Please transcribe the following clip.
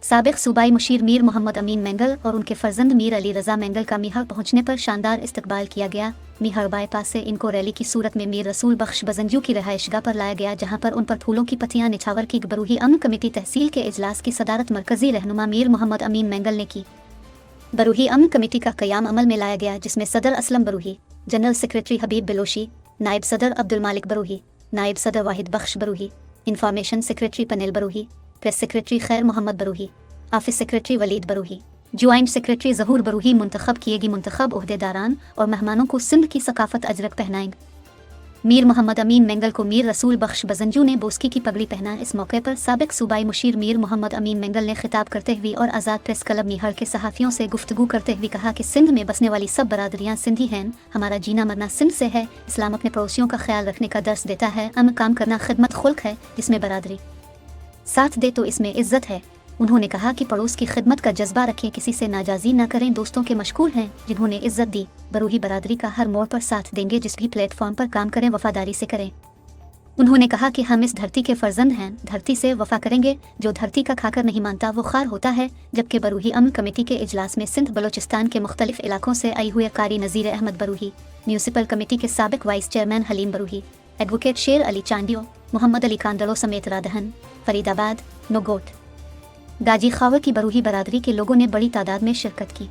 साबिक सूबाई मुशीर मीर मोहम्मद अमीन मेंगल और उनके फर्जंद मीर अली रज़ा मेंगल का मीहर पहुंचने पर शानदार इस्तकबाल किया गया। मीहर बाईपास से इनको रैली की सूरत में मीर रसूल बख्श बजंजू की रहायशगाह पर लाया गया, जहां पर उन पर फूलों की पत्तियां निछावर की। बरूही अमन कमेटी तहसील के इजलास की सदारत मरकजी रहनुमा मीर मोहम्मद अमीन मेंगल ने की। बरूही अमन कमेटी का क़याम अमल में लाया गया, जिसमें सदर असलम बरूही, जनरल सेक्रेटरी हबीब बिलोशी, नायब सदर अब्दुल मालिक बरूही, नायब सदर वाहिद बख्श बरूही, इंफॉर्मेशन सेक्रेटरी पनेल Brohi, press secretary Khair Mohammad Brohi, office secretary Walid Brohi, joint secretary Zahoor Brohi मुंतखब किएगी। मुंतखब ओहदेदारान और मेहमानों को सिंध की सकाफत अजरक पहनाएंगे। मीर मोहम्मद अमीन मेंगल को मीर रसूल बख्श बजंजू ने बोस्की की पगड़ी पहना। इस मौके पर साबिक सूबाई मुशीर मीर मोहम्मद अमीन मेंगल ने खिताब करते हुए और आज़ाद प्रेस क्लब मीहर के सहाफ़ियों से गुफ्तगू करते हुए कहा कि सिंध में बसने वाली सब बरादरियाँ सिंधी हैं। हमारा जीना मरना सिंध से है। इस्लाम अपने पड़ोसियों का ख्याल रखने का दर्स देता है। अमन काम करना खिदमत खुल्क है, जिसमें बरादरी साथ दे तो इसमें इज्जत है। उन्होंने कहा कि पड़ोस की खिदमत का जज्बा रखें, किसी से नाजाजी न करें। दोस्तों के मशकूर हैं जिन्होंने इज्जत दी। बरूही बरादरी का हर मोड़ पर साथ देंगे, जिस भी प्लेटफॉर्म पर काम करें वफादारी से करें। उन्होंने कहा कि हम इस धरती के फर्जंद हैं, धरती से वफा करेंगे। जो धरती का खाकर नहीं मानता वो खार होता है। जबकि बरूही अमन कमेटी के इजलास में सिंध बलोचिस्तान के मुख्तलिफ इलाकों से आई हुए कारी नज़ीर अहमद बरूही, म्यूनसिपल कमेटी के साबिक वाइस चेयरमैन हलीम बरूही, एडवोकेट शेर अली चांडियो, मोहम्मद अली कांदड़ो समेत रादहन, फरीदाबाद, नोगोट, गाजी खावर की बरूही बरादरी के लोगों ने बड़ी तादाद में शिरकत की।